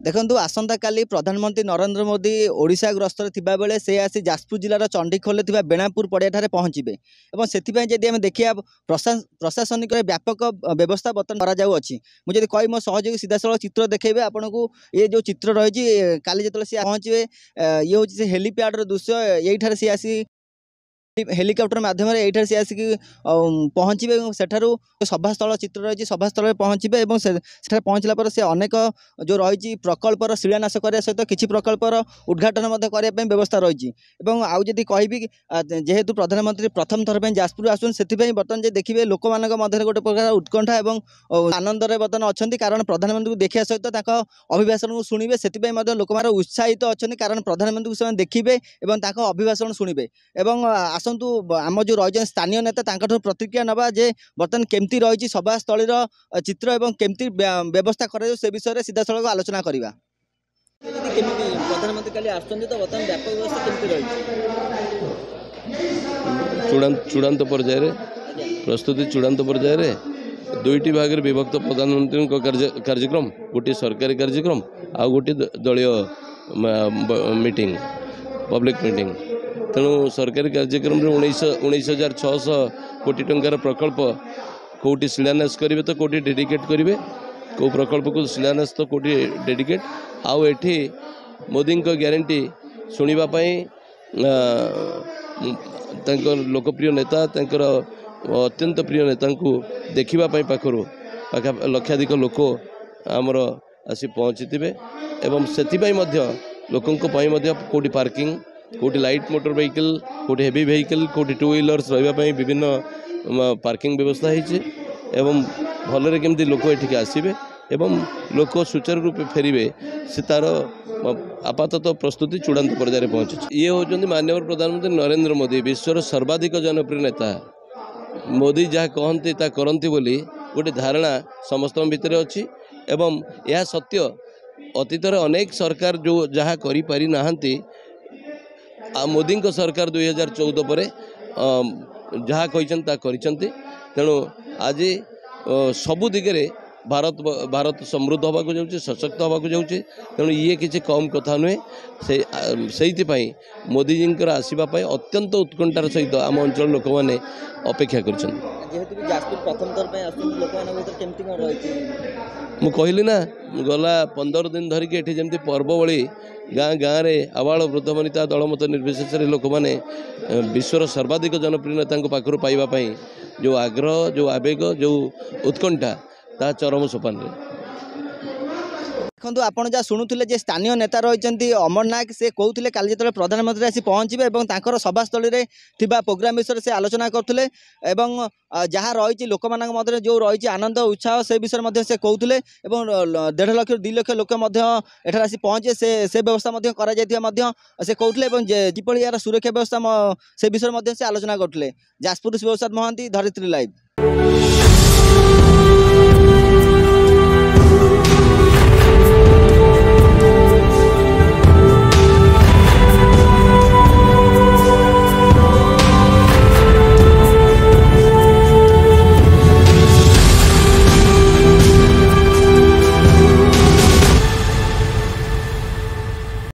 देखु आसंता काली प्रधानमंत्री नरेंद्र मोदी ओडिशा गस्तर थिबा बेले से आसी जाजपुर जिलार चंडीखोल बेणापुर पड़िया पहुँचे और से जब देखिए प्रशासनिक व्यापक व्यवस्था बर्तमान कर मुझे कही मो सहयोगी सीधा साल चित्र देखेबे आपन को ये जो चित्र रही काली जो सी पहुँचे ये हूँ से हेलीपैड दृश्य यही सी आसी हेलिकप्टर माध्यम ये सी आसिक पहुँचे सेठार सभास्थल चित्र रही सभास्थल में पहुँचे और पहुँचला पर से अनेक जो रही प्रकल्पर शिलान्यास करने सहित किसी प्रकल्पर उद्घाटन करने व्यवस्था रही आउ जदि कहि जेहेतु प्रधानमंत्री प्रथम थर जाजपुर आसुन से बर्तमान देखिए लोक मान गोटे प्रकार उत्कंठा और आनंद बर्तमान अच्छा कारण प्रधानमंत्री को देखा सहित अभिभाषण को शुणे से लोक मैंने उत्साहित अच्छा कारण प्रधानमंत्री को देखिए और अभिभाषण शुणे आसतु आम जो रही स्थानीय नेता प्रतिक्रिया नवा जे बर्तमान केमती रही सभास्थल चित्र एवं केमती व्यवस्था कर विषय में सीधा सड़क आलोचना करवा प्रधानमंत्री काली आसुँच तो बर्तमान व्यापक व्यवस्था केमती रही चूड़ांत पर्यायर प्रस्तुति चूड़ांत पर्यायर दुईटी भाग में विभक्त प्रधानमंत्री कार्यक्रम गोटे सरकारी कार्यक्रम आ गोटे दलीय मीटिंग पब्लिक मीटिंग तेणु सरकारी कार्यक्रम 19,600 कोटी टंकार प्रकल्प कौटी शिलान्यास करेंगे तो कौटी डेडिकेट करेंगे कौ प्रकल्प को शिलान्यास तो कौटी डेडिकेट आउ एठी मोदी को ग्यारंटी शुणापी लोकप्रिय नेता अत्यंत प्रिय नेता को देखापी पाखर लक्षाधिक लोक आमर आसी पहुँची थे एवं से लोकों कौटी पार्किंग कौटी लाइट मोटर व्हीकल कौटी हेवी व्हीकल कौटी टू व्हीलर्स रही विभिन्न पार्किंग व्यवस्था है भलरे केमती लोक एठिक आसबे एवं लोक सुचारू रूपे फेरबे से तार आपातत प्रस्तुति चूड़ांत पर्यायर पहुँची ये होती माननीय प्रधानमंत्री नरेंद्र मोदी विश्वर सर्वाधिक जनप्रिय नेता मोदी जहाँ कहते ता करती बोली गोटे धारणा समस्त भितर अच्छी एवं यह सत्य अतीतर अनेक सरकार जो जहाँ करी पारि नाहंती मोदी सरकार 2014 पर जहाँ कहते तेणु आज सबु दिगरे भारत समृद्ध होगा जाऊँचे सशक्त होगा जाऊँचे तेणु ये किसी कम कथा नुहे से मोदी जी आसवाई अत्यंत उत्कंठार सहित आम अंचल लोक मैंने अपेक्षा कर कहली ना गला 15 दिन धरिकी एठी जमती पर्व बड़ी गाँ गाँव में आवाल वृद्ध वनिता दलमत निर्विशेष लोक मैंने विश्वर सर्वाधिक जनप्रिय नेता पाखर पाइबापी जो आग्रह जो आवेग जो उत्कंठा ता चरम सोपान देखो आपड़ जहाँ शुणुले स्थानीय नेता रही अमर नायक से कहते काली जो प्रधानमंत्री आसी पहुँचे और सभास्थल में प्रोग्राम विषय से आलोचना करते जहाँ रही लोक मान जो रही आनंद उत्साह से विषय में से कहते 1.5 लाख 2 लाख लोक एठार आसी पहुँचे से व्यवस्था से कहते जिपरि यार सुरक्षा व्यवस्था से विषय में से आलोचना करते जाजपुर शिवप्रसाद महांती धरित्री लाइव।